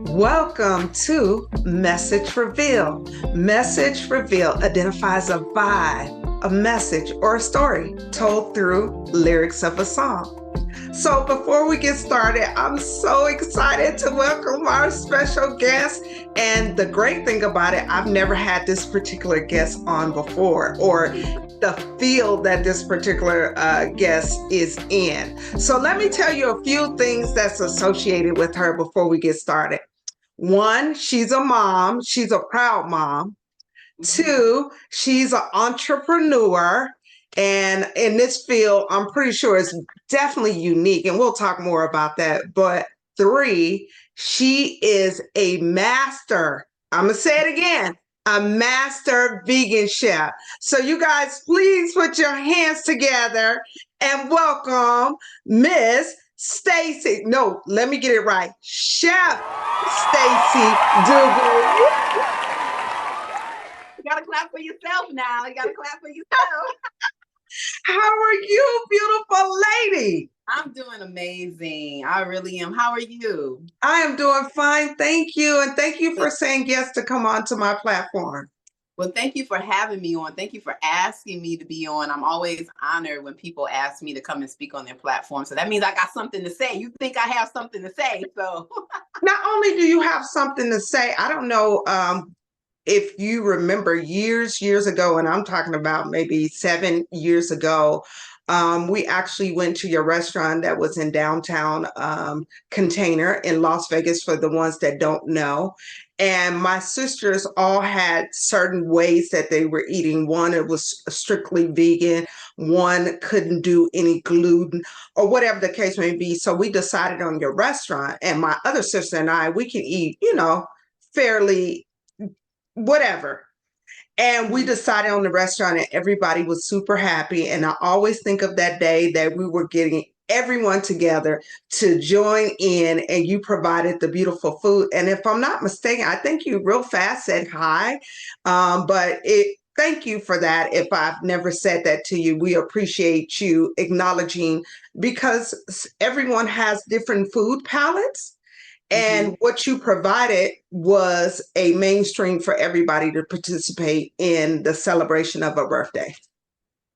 Welcome to Message Reveal. Message Reveal identifies a vibe, a message, or a story told through lyrics of a song. So before we get started, I'm so excited to welcome our special guest. And the great thing about it, I've never had this particular guest on before, or the field that this particular guest is in. So let me tell you a few things that's associated with her before we get started. One, she's a mom. She's a proud mom. Two, she's an entrepreneur. And in this field, I'm pretty sure it's definitely unique. And we'll talk more about that. But three, she is a master. I'm going to say it again, a master vegan chef. So you guys, please put your hands together and welcome Miss Stacey. No, let me get it right. Chef Stacey Dougan. You gotta clap for yourself now. You gotta clap for yourself. How are you, beautiful lady? I'm doing amazing. I really am. How are you? I am doing fine. Thank you. And thank you for saying yes to come onto my platform. Well, thank you for having me on. Thank you for asking me to be on. I'm always honored when people ask me to come and speak on their platform. So that means I got something to say. You think I have something to say. So not only do you have something to say, I don't know if you remember years ago, and I'm talking about maybe 7 years ago, we actually went to your restaurant that was in downtown Container in Las Vegas, for the ones that don't know. And my sisters all had certain ways that they were eating. One, it was strictly vegan. One couldn't do any gluten, or whatever the case may be. So we decided on your restaurant, and my other sister and I, we can eat, fairly whatever. And we decided on the restaurant, and everybody was super happy. And I always think of that day that we were getting everyone together to join in, and you provided the beautiful food. And if I'm not mistaken, I think you real fast said hi. Thank you for that. If I've never said that to you, we appreciate you acknowledging, because everyone has different food palettes. And what you provided was a mainstream for everybody to participate in the celebration of a birthday.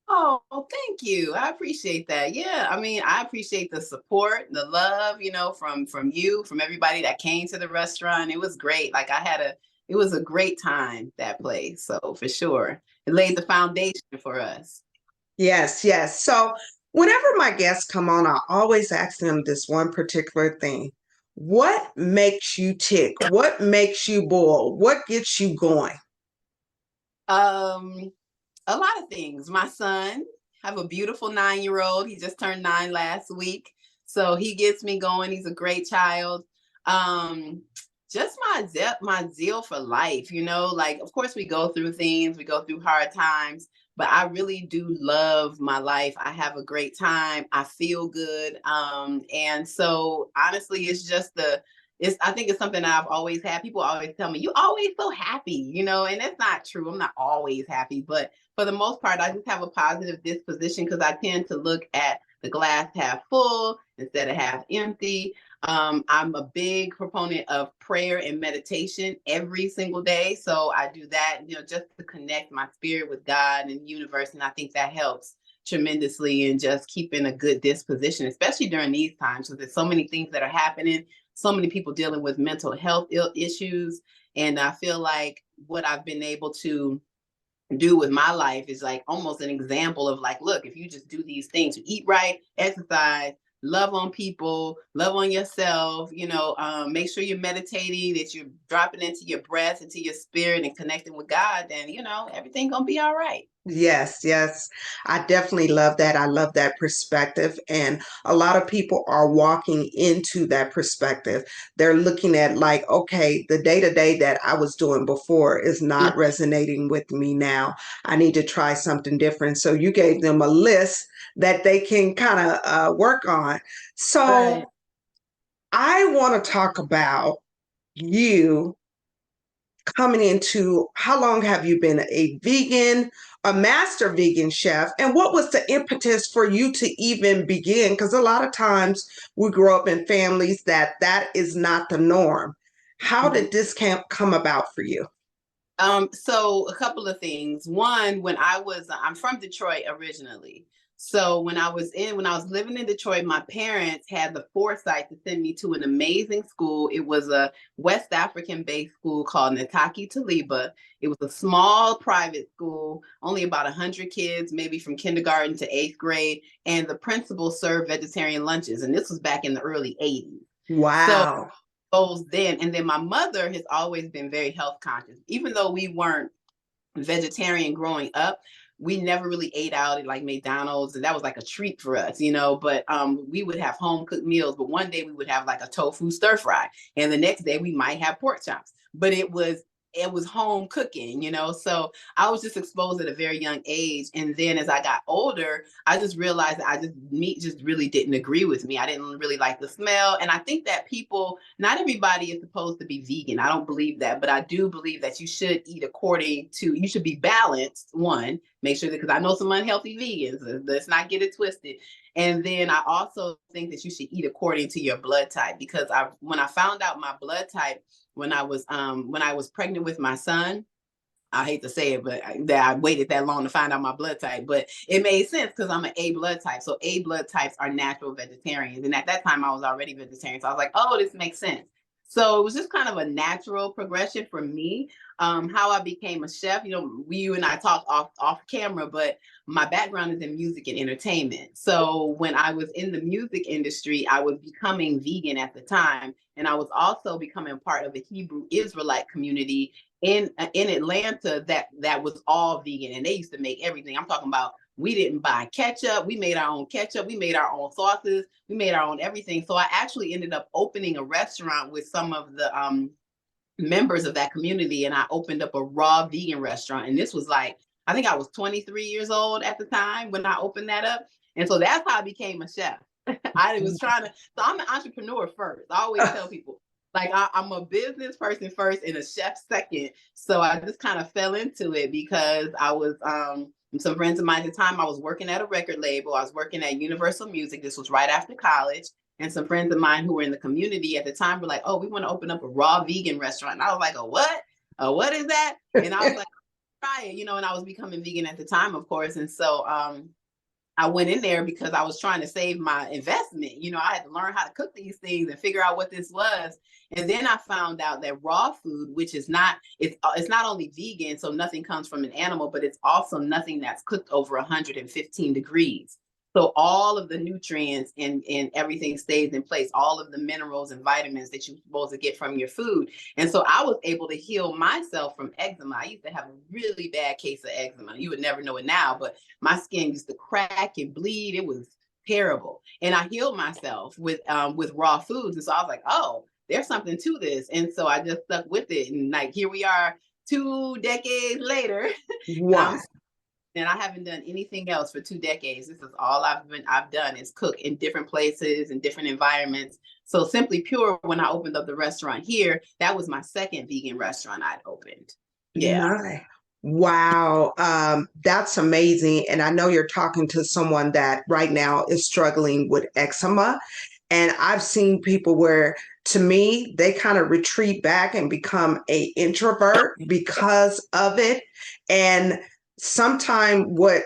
Oh, thank you. I appreciate that. Yeah, I mean, I appreciate the support, the love, from you, from everybody that came to the restaurant. It was great. It was a great time, that place. So for sure, it laid the foundation for us. Yes, yes. So whenever my guests come on, I always ask them this one particular thing. What makes you tick? What makes you boil? What gets you going? A lot of things. My son, I have a beautiful 9-year-old. He just turned 9 last week. So he gets me going. He's a great child. Just my zeal for life, of course we go through things, we go through hard times, but I really do love my life. I have a great time. I feel good. And so honestly, I think it's something that I've always had. People always tell me, you always so happy, and that's not true. I'm not always happy, but for the most part, I just have a positive disposition, because I tend to look at the glass half full instead of half empty. I'm a big proponent of prayer and meditation every single day. So I do that, just to connect my spirit with God and the universe. And I think that helps tremendously in just keeping a good disposition, especially during these times. So there's so many things that are happening, so many people dealing with mental health issues. And I feel like what I've been able to do with my life is like almost an example of like, look, if you just do these things, you eat right, exercise, love on people, love on yourself, make sure you're meditating, that you're dropping into your breath, into your spirit, and connecting with God, then, everything gonna be all right. Yes, yes. I definitely love that. I love that perspective. And a lot of people are walking into that perspective. They're looking at like, okay, the day to day that I was doing before is not resonating with me now. I need to try something different. So you gave them a list that they can kind of work on. So Right. I want to talk about you coming into, how long have you been a vegan, a master vegan chef, and what was the impetus for you to even begin? Because a lot of times we grow up in families that is not the norm. How did this camp come about for you? So a couple of things. One, I'm from Detroit originally. So when I was living in Detroit, my parents had the foresight to send me to an amazing school. It was a West African based school called Nataki Taliba. It was a small private school, only about 100 kids, maybe from kindergarten to 8th grade. And the principal served vegetarian lunches. And this was back in the early 80s. So Wow. goals then. And then my mother has always been very health conscious. Even though we weren't vegetarian growing up, we never really ate out at like McDonald's, and that was like a treat for us, you know. But we would have home cooked meals. But one day we would have like a tofu stir fry, and the next day we might have pork chops. But it was home cooking, you know. So I was just exposed at a very young age, and then as I got older, I just realized that meat just really didn't agree with me. I didn't really like the smell, and I think that not everybody is supposed to be vegan. I don't believe that, but I do believe that you should eat you should be balanced. One, make sure that, because I know some unhealthy vegans. Let's not get it twisted. And then I also think that you should eat according to your blood type, because when I found out my blood type when I was pregnant with my son, I hate to say it, but that I waited that long to find out my blood type, but it made sense because I'm an A blood type. So A blood types are natural vegetarians. And at that time I was already vegetarian. So I was like, oh, this makes sense. So it was just kind of a natural progression for me. How I became a chef, you know, you and I talked off camera, but my background is in music and entertainment. So when I was in the music industry, I was becoming vegan at the time. And I was also becoming part of the Hebrew Israelite community in Atlanta that was all vegan, and they used to make everything. I'm talking about, we didn't buy ketchup. We made our own ketchup. We made our own sauces. We made our own everything. So I actually ended up opening a restaurant with some of the members of that community, and I opened up a raw vegan restaurant. And this was like, I think I was 23 years old at the time when I opened that up. And so that's how I became a chef. I was trying to, so I'm an entrepreneur first. I always tell people, like, I'm a business person first and a chef second. So I just kind of fell into it because I was, some friends of mine at the time, I was working at a record label. I was working at Universal Music. This was right after college. And some friends of mine who were in the community at the time were like, oh, we want to open up a raw vegan restaurant. And I was like, a what? A what is that? And I was like, try it, you know, and I was becoming vegan at the time, of course. And so I went in there because I was trying to save my investment. You know, I had to learn how to cook these things and figure out what this was. And then I found out that raw food, which is it's not only vegan, so nothing comes from an animal, but it's also nothing that's cooked over 115 degrees. So all of the nutrients and everything stays in place, all of the minerals and vitamins that you're supposed to get from your food. And so I was able to heal myself from eczema. I used to have a really bad case of eczema. You would never know it now, but my skin used to crack and bleed. It was terrible. And I healed myself with raw foods. And so I was like, oh, there's something to this. And so I just stuck with it. And like, here we are 2 decades later. Wow. And I haven't done anything else for 2 decades. This is all I've done is cook in different places and different environments. So Simply Pure, when I opened up the restaurant here, that was my second vegan restaurant I'd opened. Yeah. Nice. Wow. That's amazing. And I know you're talking to someone that right now is struggling with eczema. And I've seen people where, to me, they kind of retreat back and become a introvert because of it. And sometimes what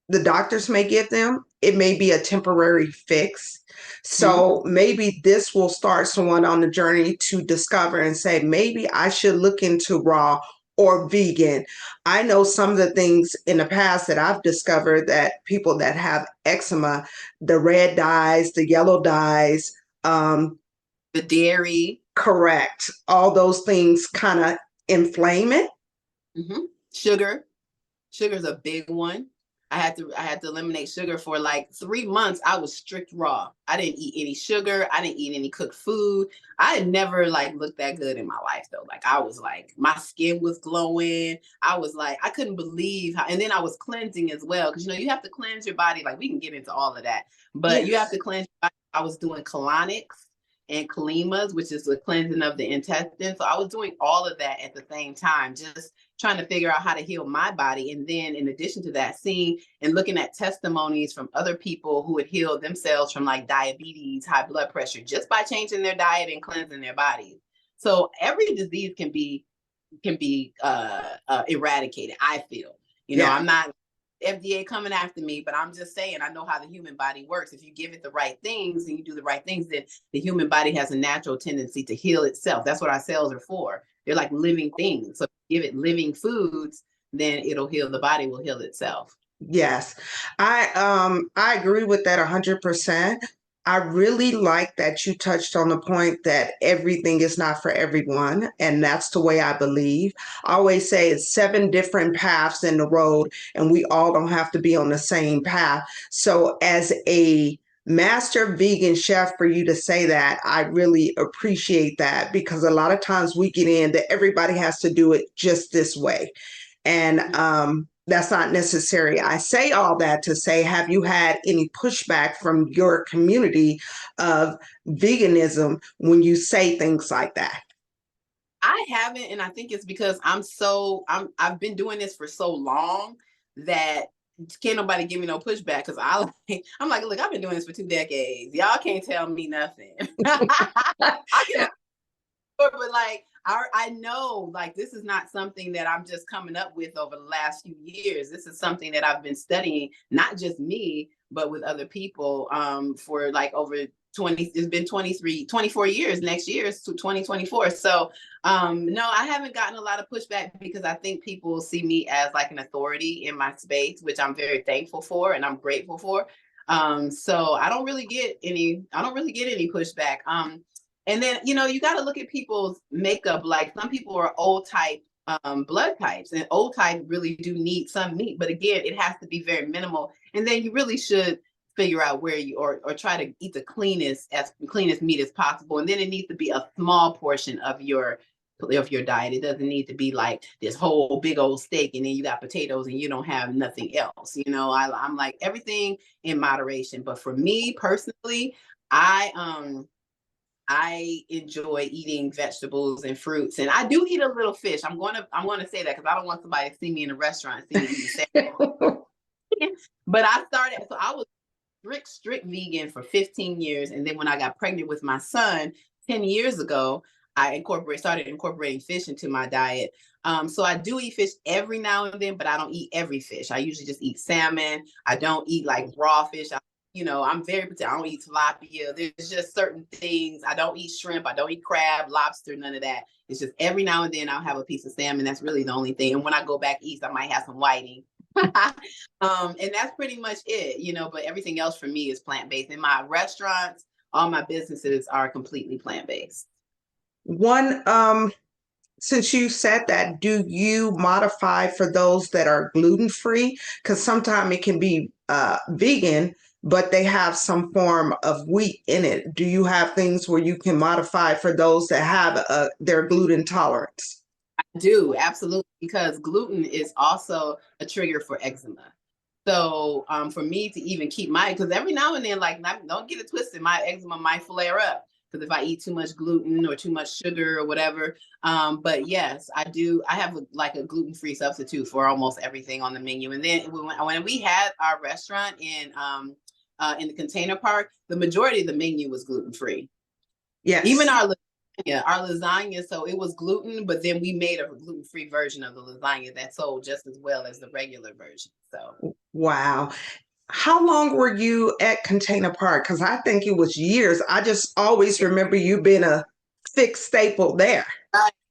the doctors may give them, it may be a temporary fix. So maybe this will start someone on the journey to discover and say, maybe I should look into raw or vegan. I know some of the things in the past that I've discovered that people that have eczema, the red dyes, the yellow dyes, the dairy, correct, all those things kind of inflame it. Sugar is a big one. I had to eliminate sugar for like 3 months. I was strict raw. I didn't eat any sugar. I didn't eat any cooked food. I had never like looked that good in my life though. Like I was like, my skin was glowing. I was like, I couldn't believe how, and then I was cleansing as well. Cause you know, you have to cleanse your body. Like we can get into all of that, but you have to cleanse your body. I was doing colonics. and kalimas, which is the cleansing of the intestine. So I was doing all of that at the same time, just trying to figure out how to heal my body. And then in addition to that, seeing and looking at testimonies from other people who had healed themselves from like diabetes, high blood pressure, just by changing their diet and cleansing their bodies. So every disease can be eradicated. I feel, Yeah. I'm not FDA coming after me, but I'm just saying I know how the human body works. If you give it the right things and you do the right things, then the human body has a natural tendency to heal itself. That's what our cells are for. They're like living things. So if you give it living foods, then it'll heal. The body will heal itself. Yes, I agree with that 100%. I really like that you touched on the point that everything is not for everyone, and that's the way I believe. I always say it's seven different paths in the road, and we all don't have to be on the same path. So, as a master vegan chef, for you to say that, I really appreciate that because a lot of times we get in that everybody has to do it just this way. And that's not necessary. I say all that to say, have you had any pushback from your community of veganism when you say things like that? I haven't, and I think it's because I've been doing this for so long that can't nobody give me no pushback because I'm like, look, I've been doing this for 2 decades. Y'all can't tell me nothing. I can, but like I know like this is not something that I'm just coming up with over the last few years. This is something that I've been studying, not just me, but with other people for like over 20, it's been 24 years. Next year is 2024. So no, I haven't gotten a lot of pushback because I think people see me as like an authority in my space, which I'm very thankful for and I'm grateful for. So I don't really get any pushback. And then, you got to look at people's makeup. Like some people are old type blood types, and old type really do need some meat. But again, it has to be very minimal. And then you really should figure out where you or try to eat the cleanest meat as possible. And then it needs to be a small portion of your diet. It doesn't need to be like this whole big old steak and then you got potatoes and you don't have nothing else. I'm like everything in moderation. But for me personally, I enjoy eating vegetables and fruits, and I do eat a little fish. I'm going to say that because I don't want somebody to see me in a restaurant and see me eating salmon. But I was strict vegan for 15 years, and then when I got pregnant with my son 10 years ago, I started incorporating fish into my diet. So I do eat fish every now and then, but I don't eat every fish. I usually just eat salmon. I don't eat like raw fish. I'm very particular. I don't eat tilapia. There's just certain things. I don't eat shrimp. I don't eat crab, lobster, none of that. It's just every now and then I'll have a piece of salmon. That's really the only thing. And when I go back east, I might have some whiting. And that's pretty much it, but everything else for me is plant-based. In my restaurants, all my businesses are completely plant-based. Since you said that, do you modify for those that are gluten-free? Because sometimes it can be vegan, but they have some form of wheat in it. Do you have things where you can modify for those that have their gluten tolerance? I do, absolutely, because gluten is also a trigger for eczema. So for me to even keep because every now and then, like, don't get it twisted, my eczema might flare up because if I eat too much gluten or too much sugar or whatever. But yes, I do. I have like a gluten-free substitute for almost everything on the menu. And then when we had our restaurant in the Container Park, the majority of the menu was gluten-free. Yes. Even our lasagna, so it was gluten, but then we made a gluten-free version of the lasagna that sold just as well as the regular version. So wow. How long were you at Container Park? Because I think it was years. I just always remember you being a fixed staple there.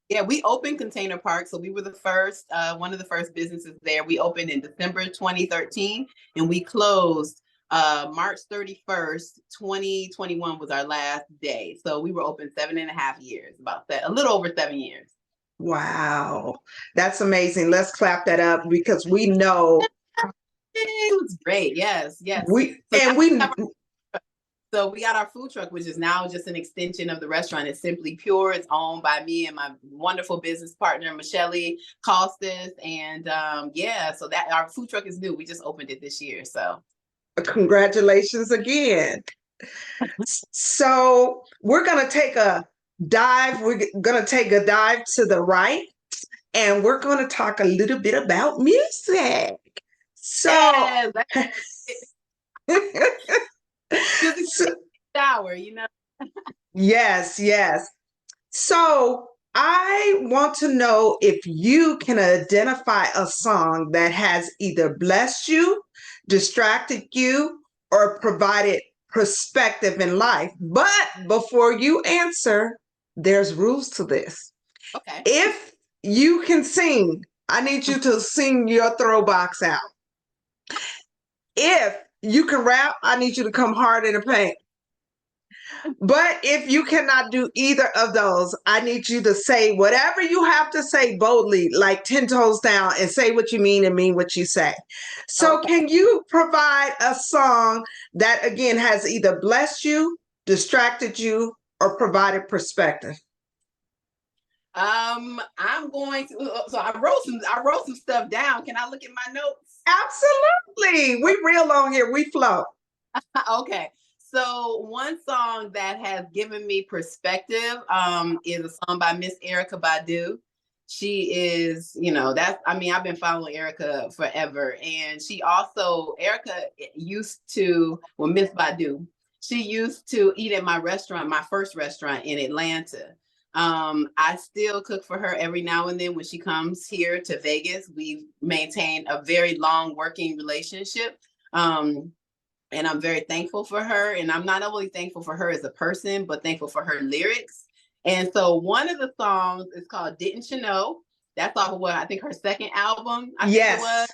Yeah, we opened Container Park. So we were one of the first businesses there. We opened in December 2013 and we closed March 31st, 2021 was our last day. So we were open 7.5 years, about that, a little over 7 years. Wow. That's amazing. Let's clap that up because we know it was great. Yes. So we got our food truck, which is now just an extension of the restaurant. It's Simply Pure. It's owned by me and my wonderful business partner, Michelle Costas. And so that our food truck is new. We just opened it this year. So congratulations again. So we're going to take a dive. We're going to take a dive to the right, and we're going to talk a little bit about music. So, Yes, that's music so shower, you know. yes, yes. So I want to know if you can identify a song that has either blessed you, distracted you, or provided perspective in life. But before you answer, there's rules to this. Okay. If you can sing, I need you to sing your throwbox out. If you can rap, I need you to come hard in the paint. But if you cannot do either of those, I need you to say whatever you have to say boldly, like 10 toes down, and say what you mean and mean what you say. So, Okay. can you provide a song that, again, has either blessed you, distracted you, or provided perspective? I'm going to. So I wrote some stuff down. Can I look at my notes? Absolutely. We real on here. We flow. Okay. So one song that has given me perspective is a song by Miss Erica Badu. She is, you know, that's I mean, I've been following Erica forever. And Erica used to, well, Miss Badu, she used to eat at my restaurant, my first restaurant in Atlanta. I still cook for her every now and then when she comes here to Vegas. We've maintained a very long working relationship. And I'm very thankful for her. And I'm not only thankful for her as a person, but thankful for her lyrics. And so one of the songs is called Didn't You Know? That's off of what I think her second album, I think it was.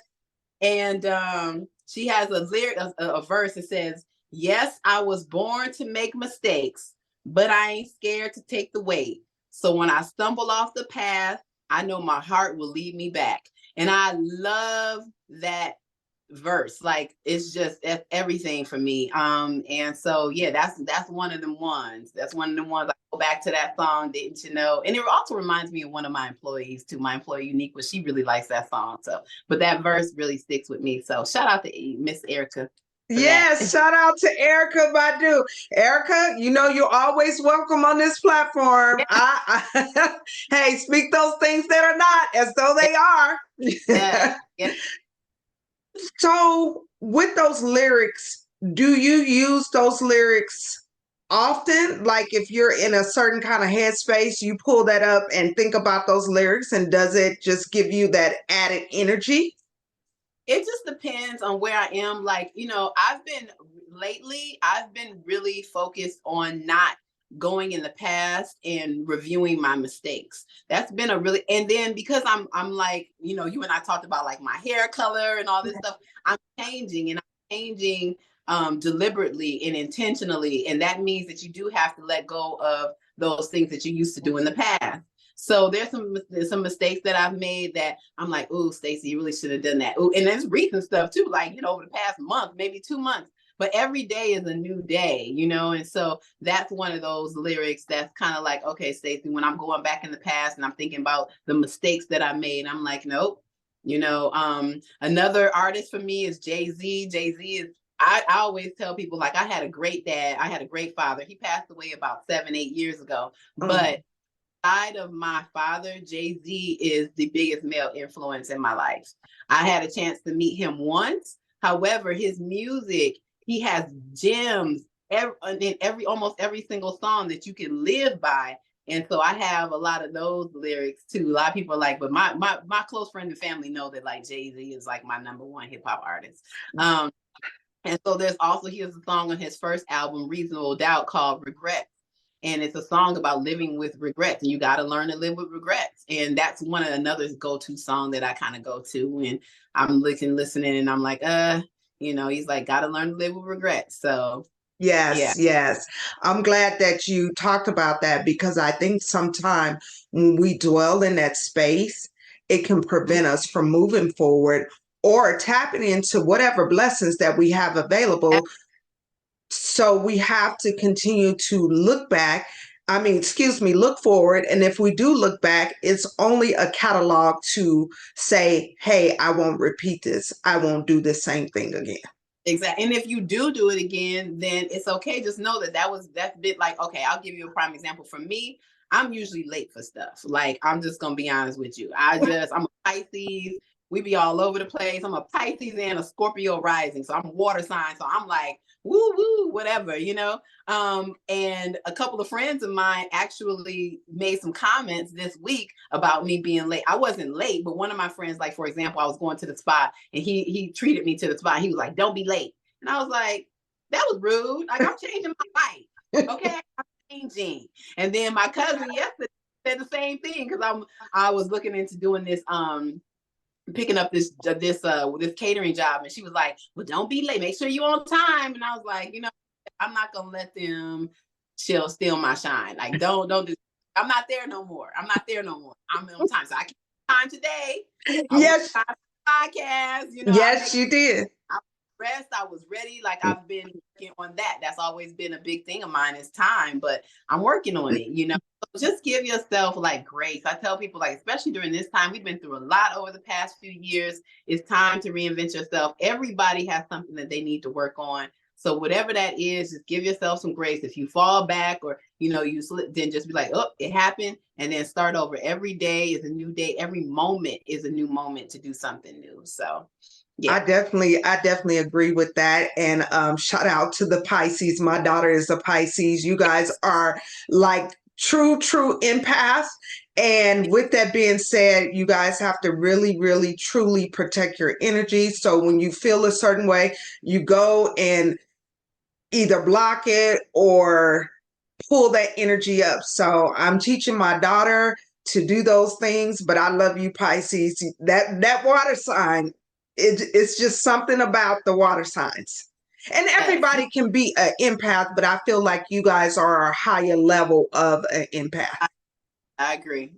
Yes. And she has a lyric, a verse that says, "Yes, I was born to make mistakes, but I ain't scared to take the weight. So when I stumble off the path, I know my heart will lead me back." And I love that verse. Like it's just everything for me. And so yeah, that's one of them ones. That's one of them ones. I go back to that song, Didn't You Know? And it also reminds me of one of my employees too, my employee Unique, but she really likes that song. So but that verse really sticks with me. So shout out to Miss Erica for that. Yes, shout out to Erica Badu. Erica, you know you're always welcome on this platform. Hey, speak those things that are not as though they Yeah, are. yeah. So, with those lyrics, do you use those lyrics often? Like, if you're in a certain kind of headspace, you pull that up and think about those lyrics, and does it just give you that added energy? It just depends on where I am. Like, you know, I've been really focused on not going in the past and reviewing my mistakes. That's been a really, and then because I'm like, you know, you and I talked about like my hair color and all this stuff, I'm changing and I'm changing deliberately and intentionally. And that means that you do have to let go of those things that you used to do in the past. So there's some mistakes that I've made that I'm like, oh, Stacey, you really should have done that. Ooh, and there's recent stuff too, like, you know, over the past month, maybe 2 months. But every day is a new day, you know? And so that's one of those lyrics that's kind of like, okay, Stacey, when I'm going back in the past and I'm thinking about the mistakes that I made, I'm like, nope. You know, another artist for me is Jay-Z. Jay-Z is I always tell people like I had a great dad. I had a great father. He passed away about 7, 8 years ago. But side of my father, Jay-Z is the biggest male influence in my life. I had a chance to meet him once. However, his music, he has gems in almost every single song that you can live by. And so I have a lot of those lyrics too. A lot of people are like, but my close friends and family know that like Jay-Z is like my number one hip hop artist. And so he has a song on his first album, Reasonable Doubt, called Regret. And it's a song about living with regrets, and you got to learn to live with regrets. And that's one of another go-to song that I kind of go to when I'm listening, and I'm like, you know, he's like, got to learn to live with regrets. So yeah, Yes, yes. I'm glad that you talked about that because I think sometimes when we dwell in that space, it can prevent us from moving forward or tapping into whatever blessings that we have available. So we have to continue to look back. I mean, excuse me, look forward. And if we do look back, it's only a catalog to say, hey, I won't repeat this. I won't do the same thing again. Exactly. And if you do it again, then it's okay. Just know that that's been like, okay, I'll give you a prime example. For me, I'm usually late for stuff. Like, I'm just gonna be honest with you. I'm a Pisces. We be all over the place. I'm a Pisces and a Scorpio rising. So I'm a water sign. So I'm like, woo woo, whatever, you know? And a couple of friends of mine actually made some comments this week about me being late. I wasn't late, but one of my friends, like, for example, I was going to the spot and he treated me to the spot. He was like, don't be late. And I was like, that was rude. Like, I'm changing my life. Okay. I'm changing. And then my cousin yesterday said the same thing because I was looking into doing this picking up this catering job, and she was like, well, don't be late, make sure you're on time. And I was like, I'm not gonna let them steal my shine. Like, don't do. I'm not there no more. I'm on time, so I keep time today. Yes. Podcast, Yes, you did. I was ready. Like, I've been working on that. That's always been a big thing of mine, is time, but I'm working on it, So just give yourself like grace. I tell people, like, especially during this time, we've been through a lot over the past few years. It's time to reinvent yourself. Everybody has something that they need to work on. So whatever that is, just give yourself some grace. If you fall back or, you slip, then just be like, oh, it happened. And then start over. Every day is a new day. Every moment is a new moment to do something new. So yeah. I definitely agree with that. And shout out to the Pisces. My daughter is a Pisces. You guys are like true empaths. And with that being said, you guys have to really, really, truly protect your energy. So when you feel a certain way, you go and either block it or pull that energy up. So I'm teaching my daughter to do those things, but I love you, Pisces. That water sign, it's just something about the water signs. And everybody can be an empath, but I feel like you guys are a higher level of an empath. I agree.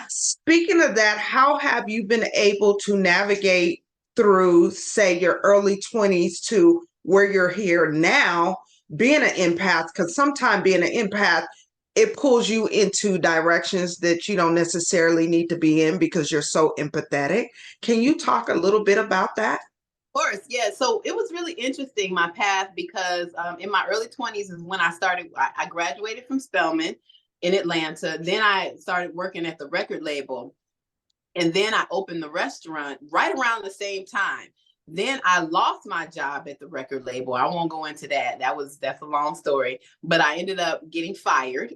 Speaking of that, how have you been able to navigate through, say, your early 20s to where you're here now, being an empath? Because sometimes being an empath, it pulls you into directions that you don't necessarily need to be in because you're so empathetic. Can you talk a little bit about that? Of course, yeah. So it was really interesting, my path, because in my early 20s is when I graduated from Spelman in Atlanta. Then I started working at the record label. And then I opened the restaurant right around the same time. Then I lost my job at the record label. I won't go into that. That's a long story. But I ended up getting fired.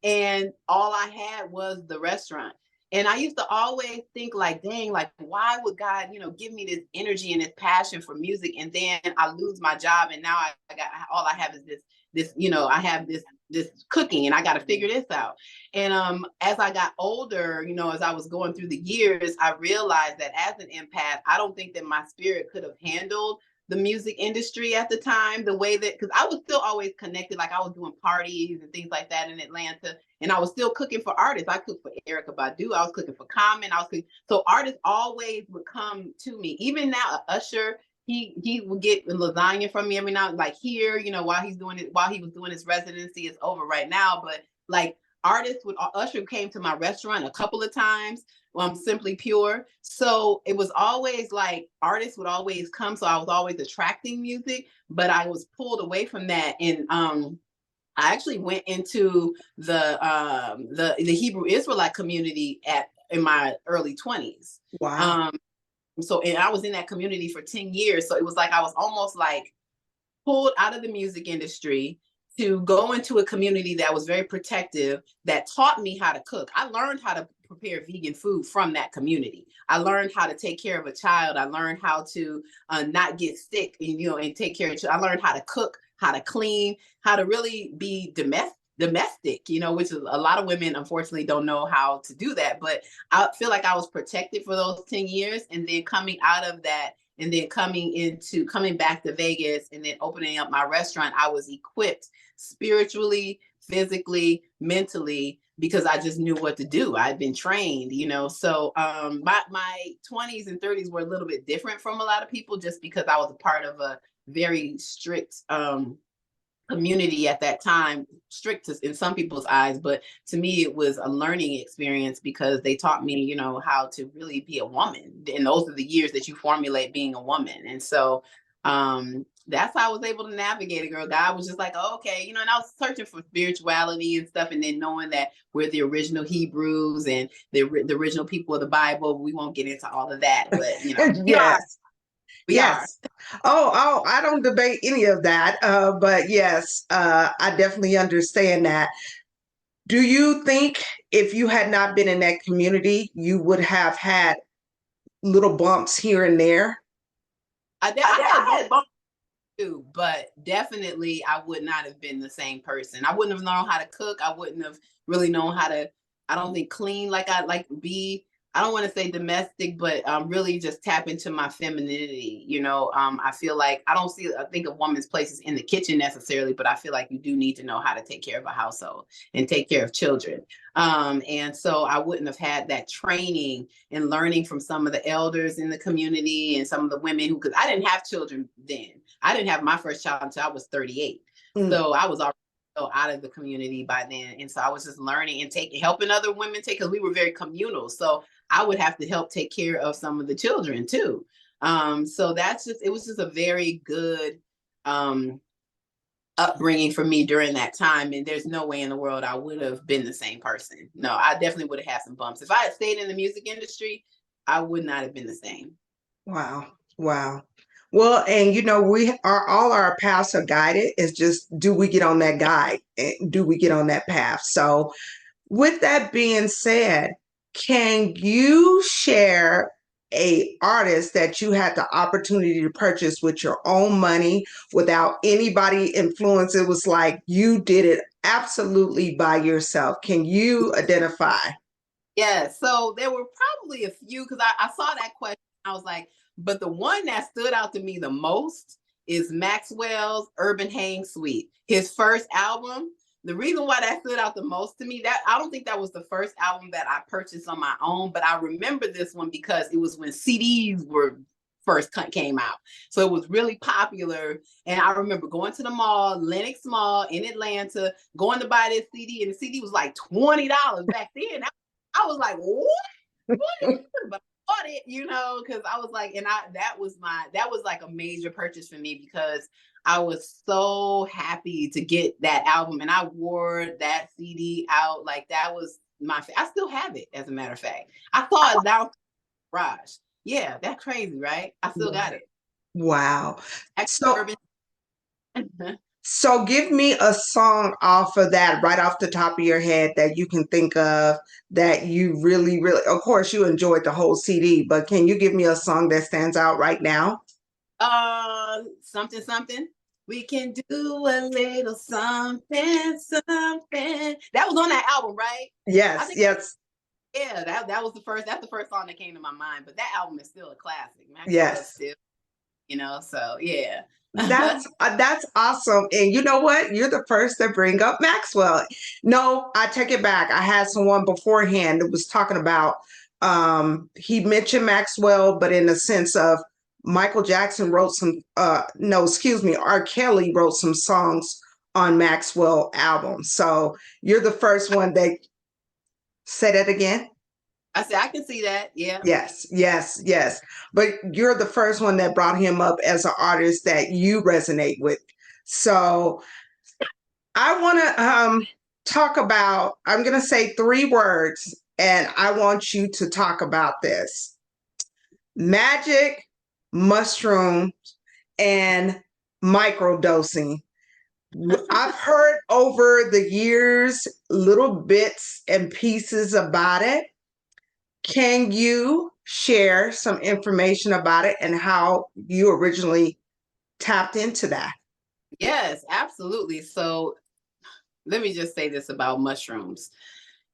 And all I had was the restaurant. And I used to always think, like, dang, like, why would God, give me this energy and this passion for music, and then I lose my job, and now I got, all I have is this, I have this cooking, and I got to figure this out. And as I got older, as I was going through the years, I realized that as an empath, I don't think that my spirit could have handled the music industry at the time, the way that, because I was still always connected, like I was doing parties and things like that in Atlanta, and I was still cooking for artists. I cooked for Erykah Badu, I was cooking for Common, so artists always would come to me. Even now, Usher, he would get lasagna from me every now, like, here, while he was doing his residency. It's over right now, but like, Usher came to my restaurant a couple of times. Simply Pure. So it was always like artists would always come. So I was always attracting music, but I was pulled away from that. And I actually went into the Hebrew Israelite community in my early 20s. Wow. And I was in that community for 10 years. So it was like I was almost like pulled out of the music industry to go into a community that was very protective, that taught me how to cook. I learned how to prepare vegan food from that community. I learned how to take care of a child. I learned how to not get sick, and take care of. I learned how to cook, how to clean, how to really be domestic, which is a lot of women unfortunately don't know how to do that. But I feel like I was protected for those 10 years, and then coming out of that, and then coming back to Vegas, and then opening up my restaurant, I was equipped spiritually, physically, mentally, because I just knew what to do. I'd been trained, So my 20s and 30s were a little bit different from a lot of people, just because I was a part of a very strict community at that time, strict in some people's eyes, but to me it was a learning experience, because they taught me, how to really be a woman. And those are the years that you formulate being a woman. And so That's how I was able to navigate it, girl. God was just like, oh, okay, you know, and I was searching for spirituality and stuff, and then knowing that we're the original Hebrews and the original people of the Bible. We won't get into all of that, but you know, we are. Yes. We are. Yes. Oh, I don't debate any of that. But yes, I definitely understand that. Do you think if you had not been in that community, you would have had little bumps here and there? I had bumps too, but definitely I would not have been the same person. I wouldn't have known how to cook. I wouldn't have really known how to, I don't think clean like I like be, I don't want to say domestic, but really just tap into my femininity. You know, I feel like I think a woman's place is in the kitchen necessarily, but I feel like you do need to know how to take care of a household and take care of children. And so I wouldn't have had that training and learning from some of the elders in the community and some of the women who, because I didn't have children then. I didn't have my first child until I was 38. Mm. So I was already out of the community by then. And so I was just learning and helping other women take, because we were very communal. So I would have to help take care of some of the children too. So it was just a very good upbringing for me during that time. And there's no way in the world I would have been the same person. No, I definitely would have had some bumps. If I had stayed in the music industry, I would not have been the same. Wow. Wow. Well, and we are all our paths are guided. It's just, do we get on that guide? Do we get on that path? So with that being said, can you share a artist that you had the opportunity to purchase with your own money without anybody influence? It was like you did it absolutely by yourself. Can you identify? Yeah, so there were probably a few, because I saw that question. I was like, but the one that stood out to me the most is Maxwell's Urban Hang Suite. His first album. The reason why that stood out the most to me, that I don't think that was the first album that I purchased on my own, but I remember this one because it was when CDs were first came out. So it was really popular. And I remember going to the mall, Lenox Mall in Atlanta, going to buy this CD, and the CD was like $20 back then. I was like, what? But I bought it, because I was like, and that was like a major purchase for me, because I was so happy to get that album, and I wore that CD out. Like, that was I still have it, as a matter of fact. I saw it down the garage. Yeah, that's crazy, right? I still got it. Wow. So Urban. So give me a song off of that, right off the top of your head, that you can think of that you really, really, of course, you enjoyed the whole CD, but can you give me a song that stands out right now? Something. We can do a little something, something. That was on that album, right? Yes, yes, Yeah, that was that's the first song that came to my mind. But that album is still a classic. Maxwell is yes. still, so yeah. That's awesome. And you know what? You're the first to bring up Maxwell. No, I take it back. I had someone beforehand that was talking about he mentioned Maxwell, but in the sense of Michael Jackson wrote some no, excuse me, R. Kelly wrote some songs on Maxwell albums. So you're the first one that said it again. I said I can see that. Yeah. Yes, yes, yes. But you're the first one that brought him up as an artist that you resonate with. So I want to talk about, I'm going to say 3 words, and I want you to talk about this: magic, mushrooms, and microdosing. I've heard over the years little bits and pieces about it. Can you share some information about it and how you originally tapped into that? Yes, absolutely. So let me just say this about mushrooms.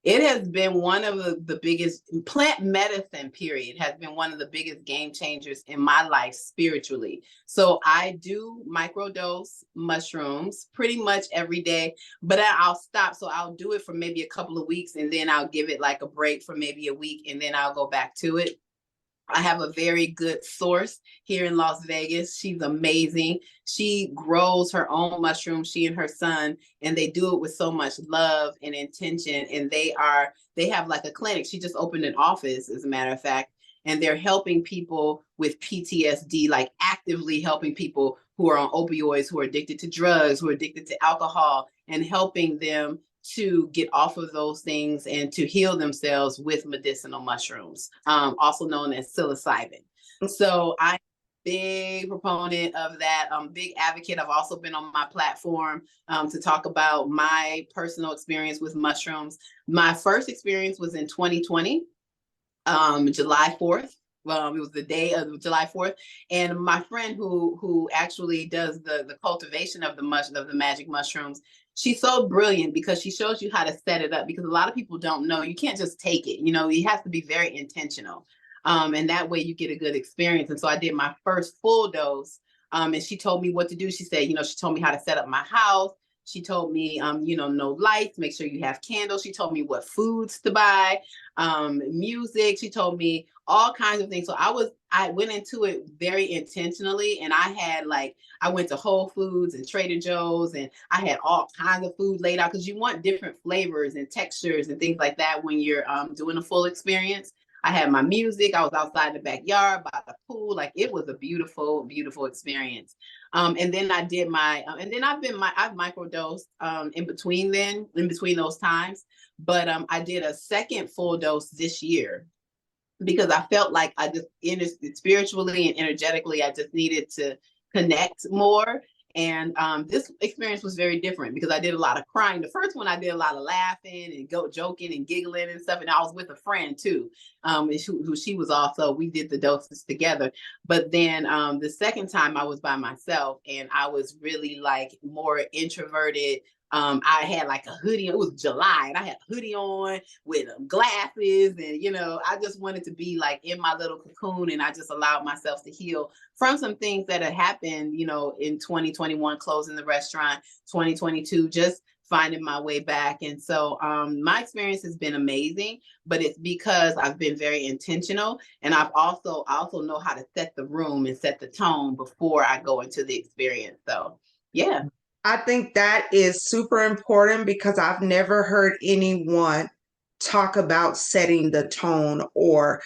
It has been one of the biggest plant medicine, period, has been one of the biggest game changers in my life spiritually. So I do microdose mushrooms pretty much every day, but I'll stop. So I'll do it for maybe a couple of weeks, and then I'll give it like a break for maybe a week, and then I'll go back to it. I have a very good source here in Las Vegas. She's amazing. She grows her own mushrooms, she and her son, and they do it with so much love and intention. And they have like a clinic. She just opened an office, as a matter of fact. and they're helping people with PTSD, like actively helping people who are on opioids, who are addicted to drugs, who are addicted to alcohol, and helping them to get off of those things and to heal themselves with medicinal mushrooms, also known as psilocybin. So I'm a big proponent of that. I'm a big advocate. I've also been on my platform to talk about my personal experience with mushrooms. My first experience was in 2020, July 4th. It was the day of July 4th, and my friend who actually does the cultivation of the magic mushrooms, she's so brilliant because she shows you how to set it up, because a lot of people don't know. You can't just take it, you have to be very intentional, and that way you get a good experience. And so I did my first full dose, and she told me what to do. She said, she told me how to set up my house. She told me, no lights, make sure you have candles. She told me what foods to buy, music. She told me all kinds of things. So I went into it very intentionally, and I went to Whole Foods and Trader Joe's, and I had all kinds of food laid out, because you want different flavors and textures and things like that when you're doing a full experience. I had my music. I was outside in the backyard by the pool. Like, it was a beautiful, beautiful experience. And then I did and then I've microdosed in between those times. But I did a second full dose this year, because I felt like I just spiritually and energetically, I just needed to connect more. And this experience was very different, because I did a lot of crying. The first one, I did a lot of laughing and joking and giggling and stuff. And I was with a friend too, who she was also, we did the doses together. But then the second time I was by myself, and I was really like more introverted. I had like a hoodie. It was July, and I had a hoodie on with glasses, and I just wanted to be like in my little cocoon, and I just allowed myself to heal from some things that had happened, in 2021, closing the restaurant, 2022, just finding my way back. And so my experience has been amazing, but it's because I've been very intentional, and I also know how to set the room and set the tone before I go into the experience. So yeah. I think that is super important, because I've never heard anyone talk about setting the tone, or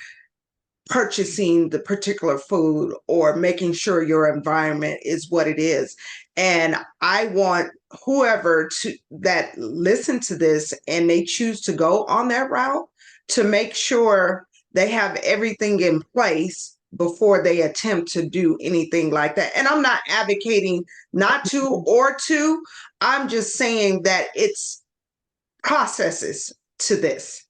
purchasing the particular food, or making sure your environment is what it is. And I want whoever that listen to this and they choose to go on that route, to make sure they have everything in place before they attempt to do anything like that. And I'm not advocating not to or to. I'm just saying that it's processes to this.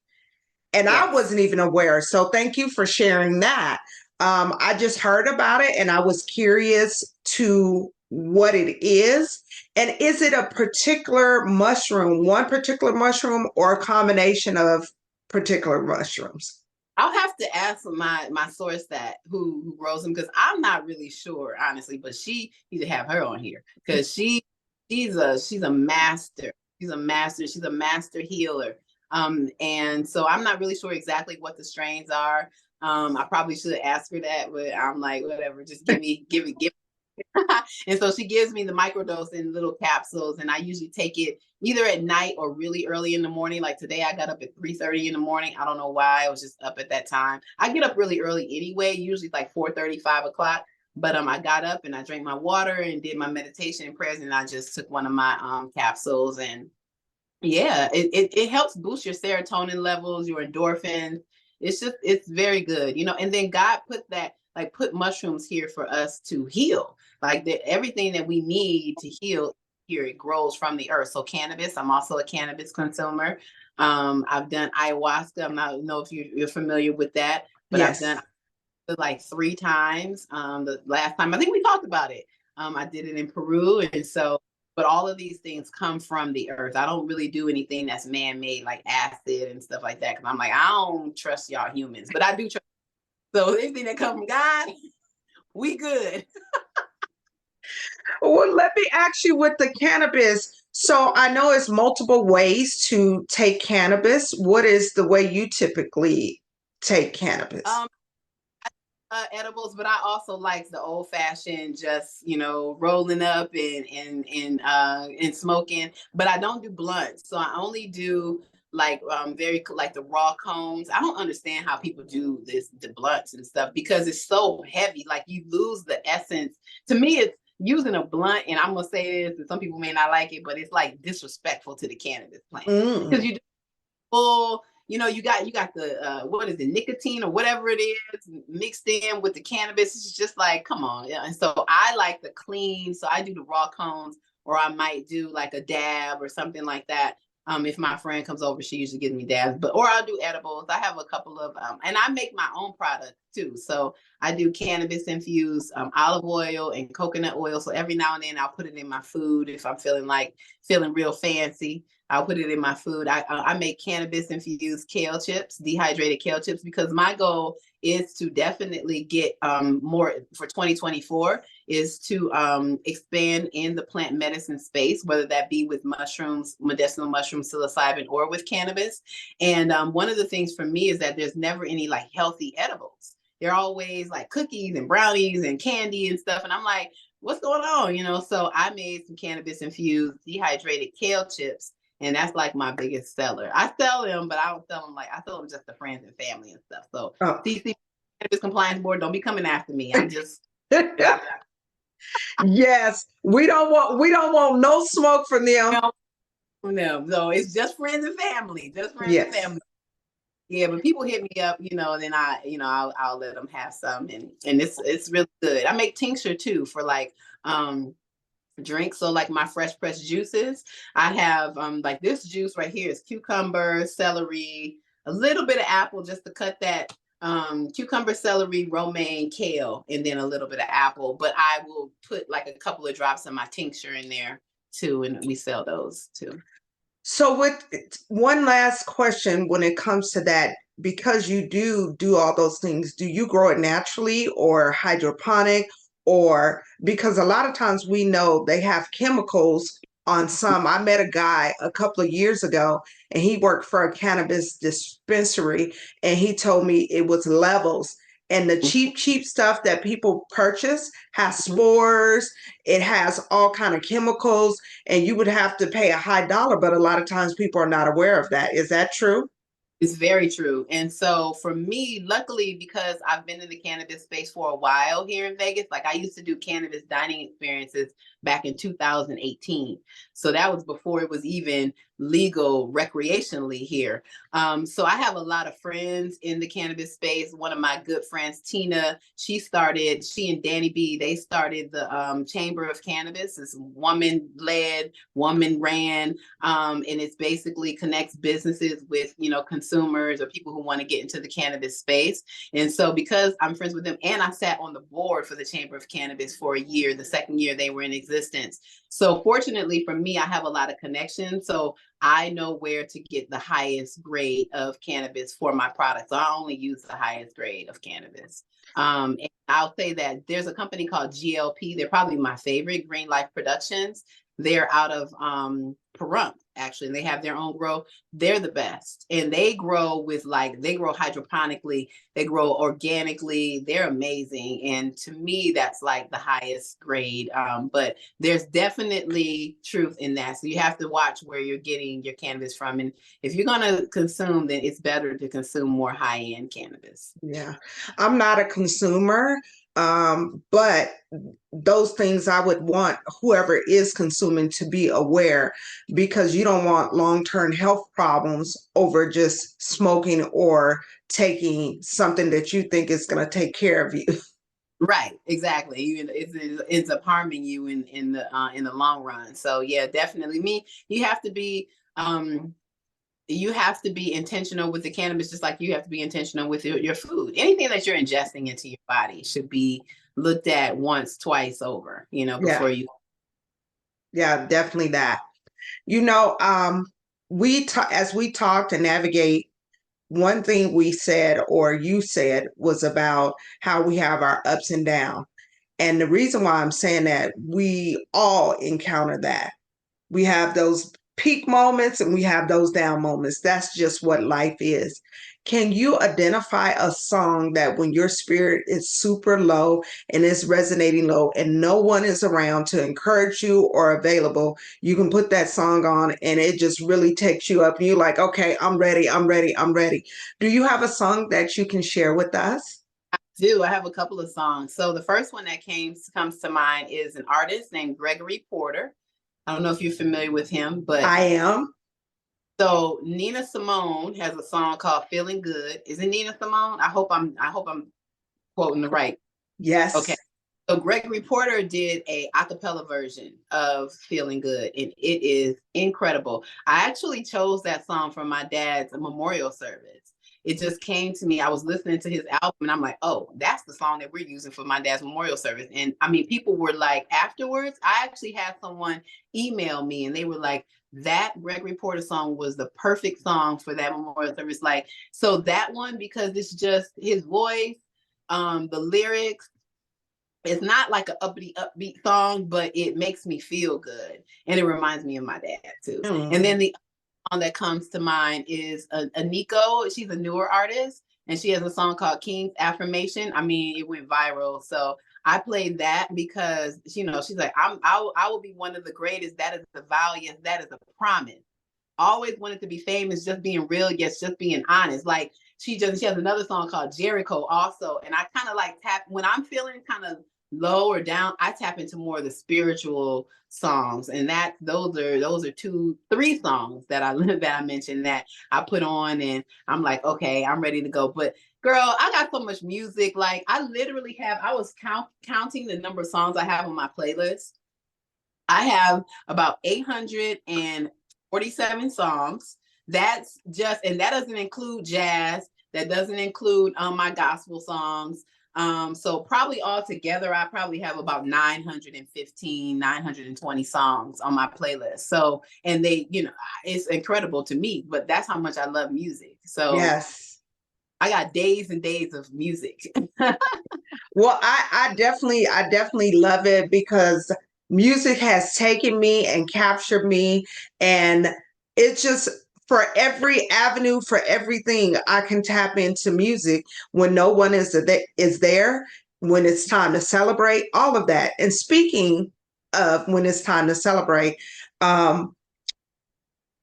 And yes. I wasn't even aware. So thank you for sharing that. I just heard about it, and I was curious to what it is. And is it a particular mushroom, one particular mushroom, or a combination of particular mushrooms? I'll have to ask my source who grows them, because I'm not really sure, honestly. But she needs to have her on here, because she's a master. She's a master. She's a master healer. And so I'm not really sure exactly what the strains are. I probably should ask her that, but I'm like, whatever, just give it. And so she gives me the microdose in little capsules, and I usually take it either at night or really early in the morning. Like today, I got up at 3:30 in the morning. I don't know why. I was just up at that time. I get up really early anyway, usually like 4:30, 5 o'clock. But I got up and I drank my water and did my meditation and prayers, and I just took one of my capsules. And yeah, it helps boost your serotonin levels, your endorphins. It's very good, and then God put mushrooms here for us to heal. Like everything that we need to heal here, it grows from the earth. So cannabis, I'm also a cannabis consumer. I've done ayahuasca. I don't know if you're familiar with that, but yes. I've done it like 3 times. The last time, I think we talked about it. I did it in Peru. And so, but all of these things come from the earth. I don't really do anything that's man-made, like acid and stuff like that. Cause I'm like, I don't trust y'all humans, but I do trust. So anything that comes from God, we good. Well, let me ask you with the cannabis. So I know it's multiple ways to take cannabis. What is the way you typically take cannabis? Edibles, but I also like the old fashioned, just rolling up and smoking. But I don't do blunts, so I only do very like the raw cones. I don't understand how people do the blunts and stuff because it's so heavy. Like you lose the essence. To me, it's using a blunt, and I'm gonna say this, and some people may not like it, but it's like disrespectful to the cannabis plant because Mm. you do full. You got the what is it, nicotine or whatever it is mixed in with the cannabis. It's just like, come on. Yeah. And so I like the clean. So I do the raw cones, or I might do like a dab or something like that. If my friend comes over, she usually gives me dabs, or I'll do edibles. I have a couple of, and I make my own product too. So I do cannabis infused olive oil and coconut oil. So every now and then I'll put it in my food if I'm feeling real fancy. I'll put it in my food. I make cannabis infused kale chips, dehydrated kale chips, because my goal is to definitely get more for 2024 is to expand in the plant medicine space, whether that be with mushrooms, medicinal mushrooms, psilocybin, or with cannabis. And one of the things for me is that there's never any like healthy edibles. They're always like cookies and brownies and candy and stuff. And I'm like, what's going on? So I made some cannabis infused dehydrated kale chips, and that's like my biggest seller. I sell them, but I don't sell them I sell them just to friends and family and stuff. So Oh. CC Cannabis Compliance Board, don't be coming after me. I'm just yeah. Yes, we don't want no smoke from them. No, no, it's just friends and family. Just friends and Yes. family. Yeah, but people hit me up, then I'll let them have some, and it's really good. I make tincture too for like drink. So like my fresh pressed juices, I have like this juice right here is cucumber, celery, a little bit of apple just to cut that cucumber, celery, romaine, kale, and then a little bit of apple. But I will put like a couple of drops of my tincture in there too, and we sell those too. So with one last question when it comes to that, because you do all those things, do you grow it naturally or hydroponic? Or because a lot of times we know they have chemicals on some. I met a guy a couple of years ago and he worked for a cannabis dispensary and he told me it was levels. And the cheap stuff that people purchase has spores, it has all kind of chemicals, and you would have to pay a high dollar, but a lot of times people are not aware of that. Is that true? It's very true. And so for me, luckily, because I've been in the cannabis space for a while here in Vegas, like I used to do cannabis dining experiences back in 2018. So that was before it was even legal recreationally here. So I have a lot of friends in the cannabis space. One of my good friends, Tina, she and Danny B, they started the Chamber of Cannabis. It's woman-led, woman-ran, and it's basically connects businesses with, consumers or people who want to get into the cannabis space. And so because I'm friends with them, and I sat on the board for the Chamber of Cannabis for a year, the second year they were in existence. So fortunately for me, I have a lot of connections. So I know where to get the highest grade of cannabis for my products. So I only use the highest grade of cannabis. And I'll say that there's a company called GLP. They're probably my favorite, Green Life Productions. They're out of Pahrump, actually, and they have their own grow. They're the best. And they grow they grow hydroponically, they grow organically. They're amazing. And to me, that's like the highest grade. But there's definitely truth in that. So you have to watch where you're getting your cannabis from. And if you're going to consume, then it's better to consume more high-end cannabis. Yeah, I'm not a consumer, but those things I would want whoever is consuming to be aware because you don't want long-term health problems over just smoking or taking something that you think is going to take care of you. Right, exactly. It ends up harming you in the long run. So yeah, definitely. You have to be intentional with the cannabis, just like you have to be intentional with your food. Anything that you're ingesting into your body should be looked at once, twice over, Yeah, before you. yeah, definitely that. You know, as we talked and navigate, one thing we said or you said was about how we have our ups and downs. And the reason why I'm saying that we all encounter that. We have those peak moments and we have those down moments. That's just what life is. Can you identify a song that when your spirit is super low and it's resonating low and no one is around to encourage you or available, you can put that song on and it just really takes you up and you're like, okay, I'm ready, I'm ready, I'm ready. Do you have a song that you can share with us? I have a couple of songs. So the first one that comes to mind is an artist named Gregory Porter. I don't know if you're familiar with him, but I am. so Nina Simone has a song called "Feeling Good." Is it Nina Simone? I hope I'm quoting the right. Okay. Yes. So Gregory Porter did a acapella version of Feeling Good, and it is incredible. I actually chose that song from my dad's memorial service. It just came to me. I was listening to his album and I'm like, oh, that's the song that we're using for my dad's memorial service. And I mean, people were like, afterwards, I actually had someone email me and they were like, that Gregory Porter song was the perfect song for that memorial service. Like, so that one, because it's just his voice, the lyrics, it's not like an upbeat song, but it makes me feel good. And it reminds me of my dad too. And then Mm. the song that comes to mind is Aniko. She's a newer artist and she has a song called King's Affirmation. I mean, it went viral. So I played that because, you know, she's like, I will be one of the greatest. That is the vow. Yes, that is a promise. Always wanted to be famous, just being real, yes, just being honest. Like she has another song called Jericho also. And I kind of like tap when I'm feeling kind of low or down, I tap into more of the spiritual songs. And those are three songs that I that I mentioned that I put on and I'm like, okay, I'm ready to go. But girl, I got so much music. Like I literally I was counting the number of songs I have on my playlist. I have about 847 songs. That's just, and that doesn't include jazz. That doesn't include my gospel songs. So probably all together, I probably have about 915, 920 songs on my playlist. So, and they, you know, it's incredible to me, but that's how much I love music. So Yes. I got days and days of music. Well, I definitely love it because music has taken me and captured me. And it's just for every avenue, for everything, I can tap into music when no one is there, when it's time to celebrate, all of that. And speaking of when it's time to celebrate, um,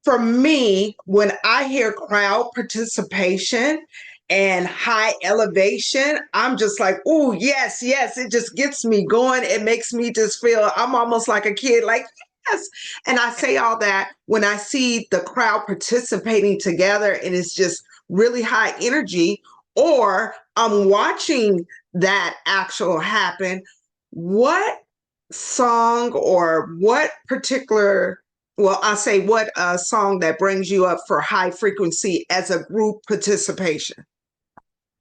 for me, when I hear crowd participation and high elevation, I'm just like, oh, yes, yes. It just gets me going. It makes me just feel I'm almost like a kid, like, yes. And I say all that when I see the crowd participating together and it's just really high energy, or I'm watching that actual happen. What song or what particular, well, I'll say what song that brings you up for high frequency as a group participation?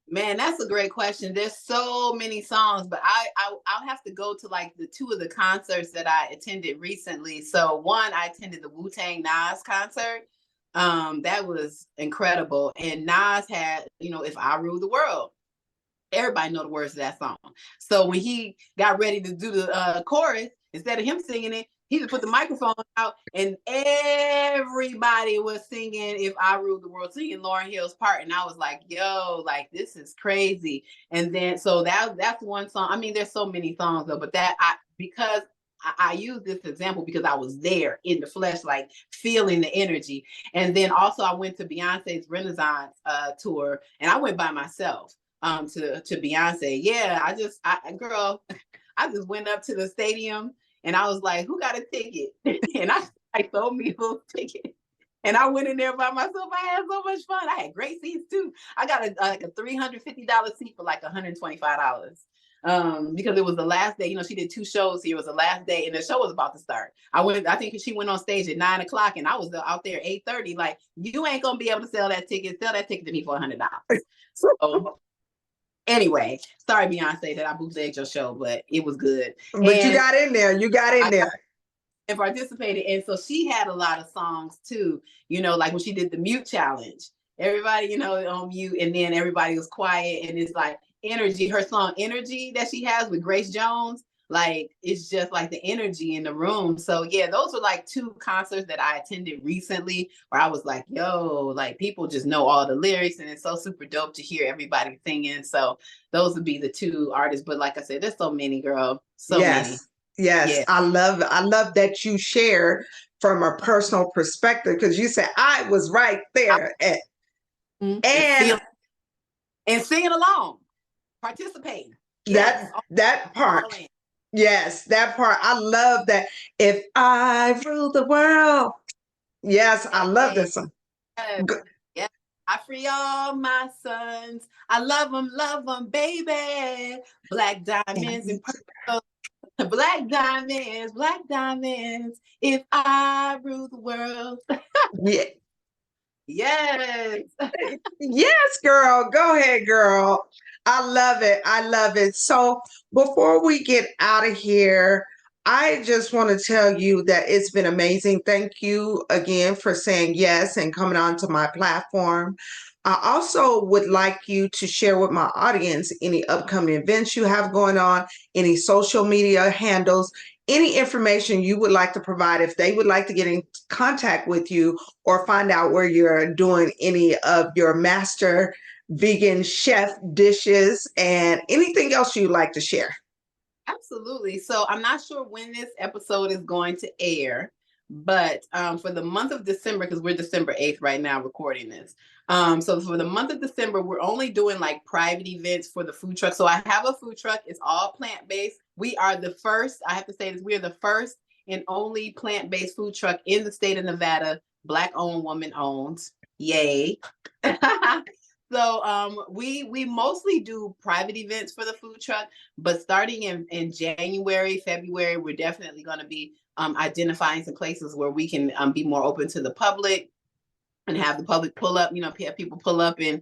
Man, that's a great question. There's so many songs, but I'll have to go to like the two of the concerts that I attended recently. So one, I attended the Wu-Tang Nas concert. That was incredible. And Nas had, you know, If I Rule the World. Everybody know the words to that song. So when he got ready to do the chorus, instead of him singing it, he just put the microphone out and everybody was singing If I Ruled the World, singing Lauryn Hill's part. And I was like, yo, like this is crazy. And then so that's one song. I mean, there's so many songs though, but I use this example because I was there in the flesh, like feeling the energy. And then also I went to Beyonce's Renaissance tour and I went by myself to Beyonce. Yeah, girl, I just went up to the stadium and I was like, who got a ticket? And I sold me a little ticket. And I went in there by myself. I had so much fun. I had great seats too. I got like a $350 seat for like $125. Because it was the last day. You know, she did two shows here. It was the last day, and the show was about to start. I think she went on stage at 9 o'clock, and I was out there 8:30. Like, you ain't gonna be able to sell that ticket. Sell that ticket to me for $100. So anyway, sorry, Beyonce, that I bootlegged your show, but it was good. But you And got in there. You got in I there. and participated. And so she had a lot of songs too, you know, like when she did the mute challenge, everybody, you know, on mute, and then everybody was quiet. And it's like energy, her song Energy that she has with Grace Jones. Like, it's just like the energy in the room. So yeah, those were like two concerts that I attended recently where I was like, yo, like people just know all the lyrics and it's so super dope to hear everybody singing. So those would be the two artists. But like I said, there's so many, girl. So many. Yes, yes. Yeah. I love that you share from a personal perspective because you said I was right there. And And singing along, participating. Yes. that All part. in. Yes, that part. I love that. If I rule the world. Yes, I love Yes. this one. Yes. I free all my sons. I love them, baby. Black diamonds and purple. Black diamonds. If I rule the world. Yeah. Yes. Yes, girl. Go ahead, girl. I love it. I love it. So before we get out of here, I just want to tell you that it's been amazing. Thank you again for saying yes and coming on to my platform. I also would like you to share with my audience any upcoming events you have going on, any social media handles, any information you would like to provide if they would like to get in contact with you or find out where you're doing any of your master vegan chef dishes and anything else you'd like to share. Absolutely. So I'm not sure when this episode is going to air, but for the month of December, because we're December 8th right now recording this. So for the month of December, we're only doing like private events for the food truck. So I have a food truck. It's all plant-based. We are the first, I have to say this, we are the first and only plant-based food truck in the state of Nevada, Black owned, woman owned. Yay. So we mostly do private events for the food truck, but starting in January, February, we're definitely going to be identifying some places where we can be more open to the public and have the public pull up, have people pull up and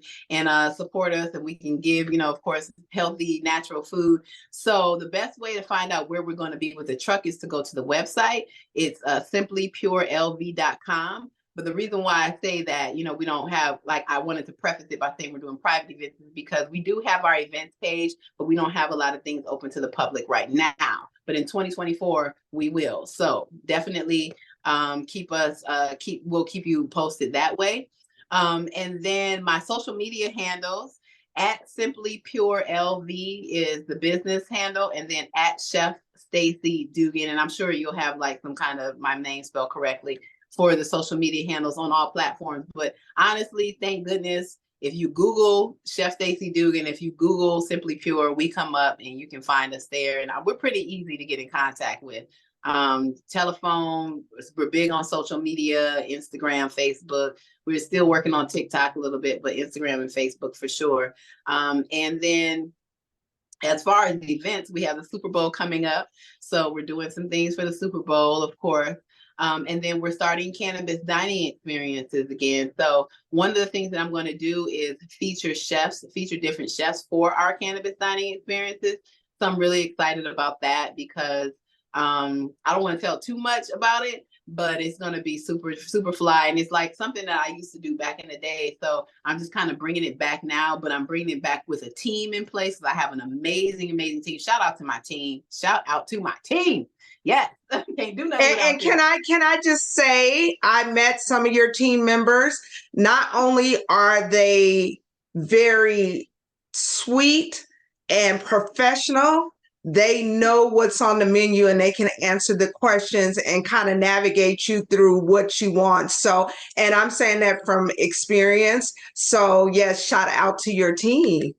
support us, and we can give, of course, healthy, natural food. So the best way to find out where we're going to be with the truck is to go to the website. It's simplypurelv.com. But the reason why I say that, we don't have, like, I wanted to preface it by saying we're doing private events is because we do have our events page, but we don't have a lot of things open to the public right now. But in 2024, we will. So definitely we'll keep you posted that way. And then my social media handles at Simply Pure LV is the business handle, and then at Chef Stacey Dougan. And I'm sure you'll have like some kind of my name spelled correctly for the social media handles on all platforms. But honestly, thank goodness, if you Google Chef Stacey Dougan, if you Google Simply Pure, we come up and you can find us there. And we're pretty easy to get in contact with. Telephone, we're big on social media, Instagram, Facebook. We're still working on TikTok a little bit, but Instagram and Facebook for sure. And then as far as the events, we have the Super Bowl coming up. So we're doing some things for the Super Bowl, of course. And then we're starting cannabis dining experiences again. So one of the things that I'm going to do is feature different chefs for our cannabis dining experiences. So I'm really excited about that because I don't want to tell too much about it, but it's going to be super, super fly. And it's like something that I used to do back in the day. So I'm just kind of bringing it back now, but I'm bringing it back with a team in place. I have an amazing, amazing team. Shout out to my team. Shout out to my team. Yes. Can't do nothing without And can I just say I met some of your team members. Not only are they very sweet and professional, they know what's on the menu and they can answer the questions and kind of navigate you through what you want. So, and I'm saying that from experience. So, yes, shout out to your team.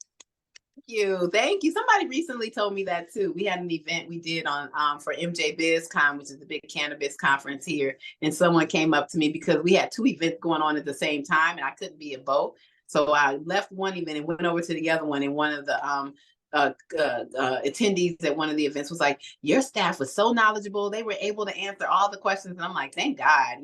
Thank you. Somebody recently told me that too. We had an event we did on for MJ BizCon, which is the big cannabis conference here, and someone came up to me because we had two events going on at the same time, and I couldn't be at both. So I left one event and went over to the other one, and one of the attendees at one of the events was like, "Your staff was so knowledgeable; they were able to answer all the questions." And I'm like, "Thank God,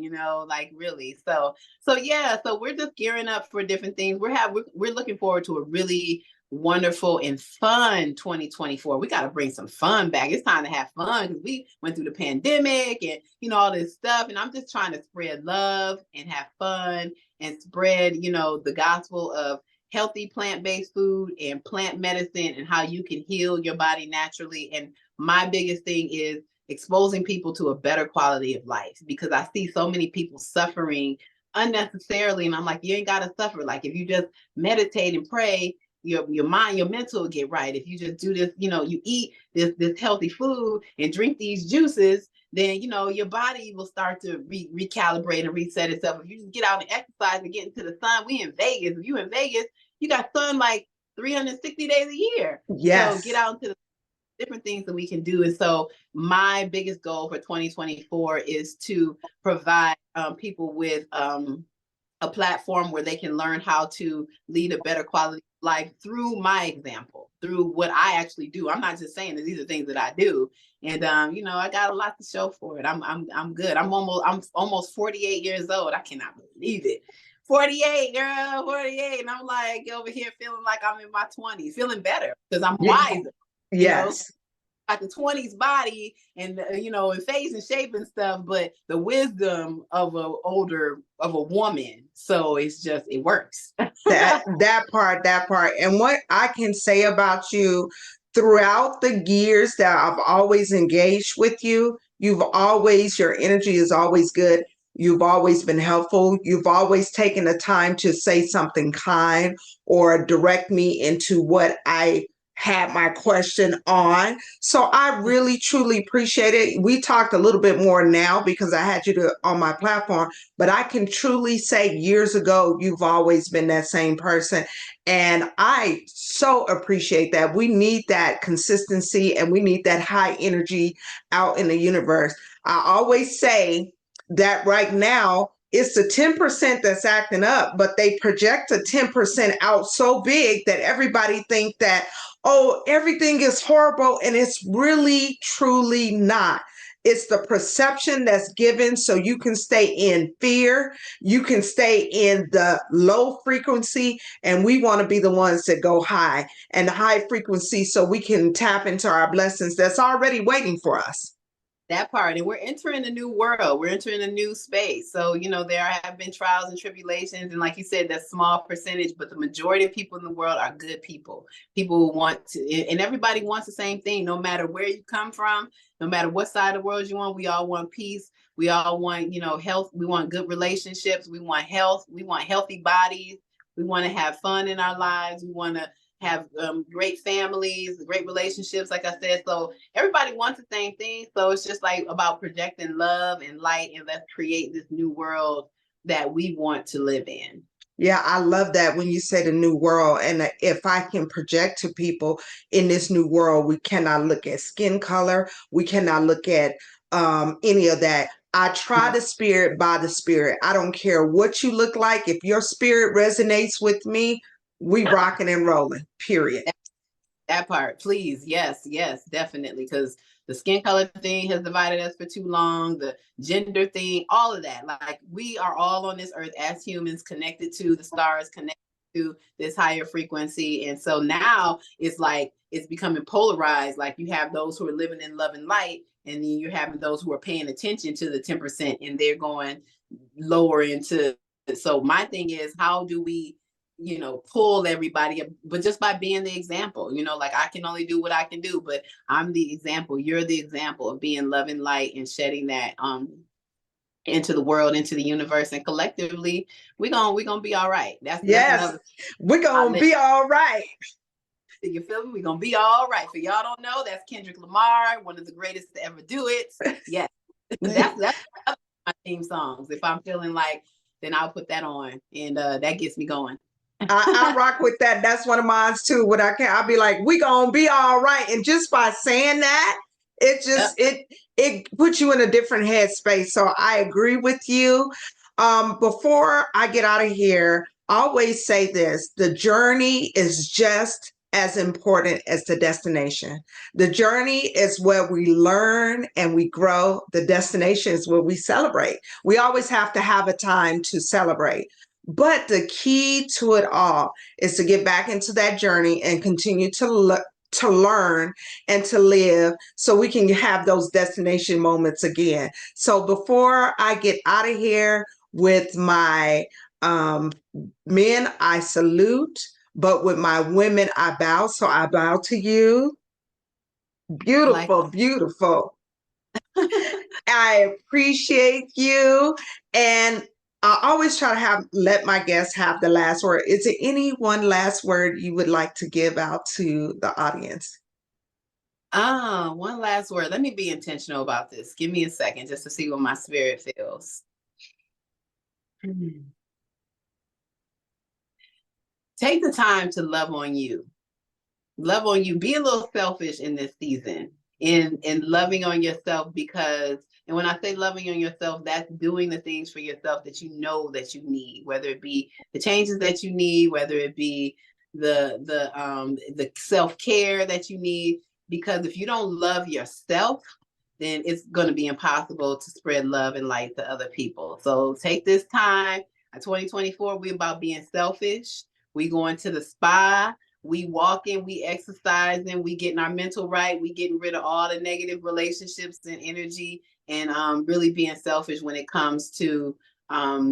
like really." So yeah, so we're just gearing up for different things. We're looking forward to a really wonderful and fun 2024. We got to bring some fun back. It's time to have fun because we went through the pandemic and all this stuff. And I'm just trying to spread love and have fun and spread, the gospel of healthy plant-based food and plant medicine and how you can heal your body naturally. And my biggest thing is exposing people to a better quality of life, because I see so many people suffering unnecessarily. And I'm like, you ain't got to suffer. Like, if you just meditate and pray, your mind, your mental will get right. If you just do this, you eat this healthy food and drink these juices, then your body will start to recalibrate and reset itself. If you just get out and exercise and get into the sun, we in Vegas. If you in Vegas, you got sun like 360 days a year. Yes. So get out into the different things that we can do. And so my biggest goal for 2024 is to provide people with a platform where they can learn how to lead a better quality life through my example, through what I actually do. I'm not just saying that these are things that I do. And I got a lot to show for it. I'm good. I'm almost 48 years old. I cannot believe it. 48, girl, 48. And I'm like over here feeling like I'm in my 20s, feeling better because I'm wiser. Yes. Like the 20s body and and face and shape and stuff, but the wisdom of a woman. So it works. that part. And what I can say about you throughout the years that I've always engaged with you, your energy is always good. You've always been helpful. You've always taken the time to say something kind or direct me into what I had my question on. So I really truly appreciate it. We talked a little bit more now because I had you on my platform, but I can truly say years ago, you've always been that same person. And I so appreciate that. We need that consistency and we need that high energy out in the universe. I always say that right now, it's the 10% that's acting up, but they project a 10% out so big that everybody think that, oh, everything is horrible. And it's really, truly not. It's the perception that's given so you can stay in fear. You can stay in the low frequency. And we want to be the ones that go high and high frequency so we can tap into our blessings that's already waiting for us. That part. And we're entering a new world. We're entering a new space. So, there have been trials and tribulations. And like you said, that's small percentage, but the majority of people in the world are good people. People who want to, and everybody wants the same thing, no matter where you come from, no matter what side of the world you want. We all want peace. We all want, health. We want good relationships. We want health. We want healthy bodies. We want to have fun in our lives. We want to have great families, great relationships, like I said. So everybody wants the same thing. So it's just like about projecting love and light, and let's create this new world that we want to live in. Yeah, I love that when you say the new world. And if I can project to people in this new world, we cannot look at skin color. We cannot look at any of that. I try the spirit by the spirit. I don't care what you look like. If your spirit resonates with me, we rocking and rolling, period. That part, please. Yes, definitely. Because the skin color thing has divided us for too long. The gender thing, all of that. Like, we are all on this earth as humans, connected to the stars, connected to this higher frequency. And so now it's like it's becoming polarized. Like, you have those who are living in love and light, and then you're having those who are paying attention to the 10%, and they're going lower into. So my thing is, how do we pull everybody up, but just by being the example, like, I can only do what I can do, but I'm the example. You're the example of being love and light and shedding that into the world, into the universe, and collectively we're gonna be all right. That's yes, we're gonna be all right. You feel me? We're gonna be all right. For y'all don't know, that's Kendrick Lamar, one of the greatest to ever do it. Yes. that's my theme songs. If I'm feeling like, then I'll put that on, and that gets me going. I rock with that. That's one of mine too. What I'll be like, we gonna be all right. And just by saying that, it puts you in a different headspace. So I agree with you. Before I get out of here, I always say this: the journey is just as important as the destination. The journey is where we learn and we grow. The destination is where we celebrate. We always have to have a time to celebrate. But the key to it all is to get back into that journey and continue to learn and to live so we can have those destination moments again. So before I get out of here, with my men, I salute, but with my women, I bow. So I bow to you. Like, Beautiful, beautiful. I appreciate you. And I always try to let my guests have the last word. Is there any one last word you would like to give out to the audience? one last word. Let me be intentional about this. Give me a second just to see what my spirit feels. Take the time to love on you. Love on you. Be a little selfish in this season in loving on yourself, because, and when I say loving on yourself, that's doing the things for yourself that you know that you need, whether it be the changes that you need, whether it be the self-care that you need. Because if you don't love yourself, then it's going to be impossible to spread love and light to other people. So take this time. 2024, we about being selfish. We going to the spa. We walking, we exercising, we getting our mental right, we getting rid of all the negative relationships and energy, and really being selfish when it comes to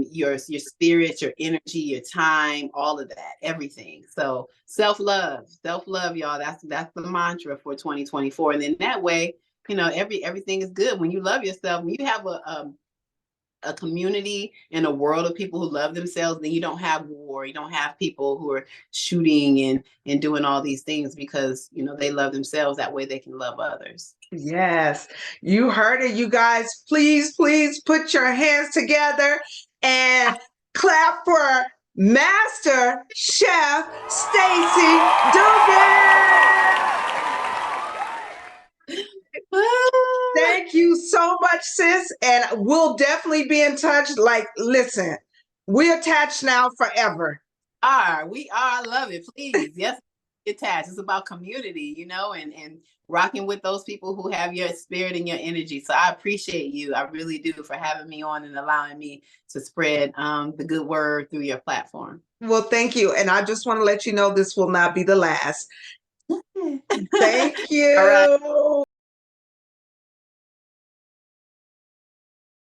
your spirit, your energy, your time, all of that, everything. So self-love, y'all. That's the mantra for 2024. And then that way, everything is good. When you love yourself, when you have a community and a world of people who love themselves, then you don't have war. You don't have people who are shooting and doing all these things because, they love themselves. That way they can love others. Yes, you heard it, you guys. Please, please put your hands together and clap for Master Chef Stacey Dougan. Thank you so much, sis. And we'll definitely be in touch. Like, listen, we're attached now forever. We are. I love it. Please. Yes, attached. It's about community, and rocking with those people who have your spirit and your energy. So I appreciate you. I really do, for having me on and allowing me to spread the good word through your platform. Well, thank you. And I just want to let you know this will not be the last. Thank you. All right.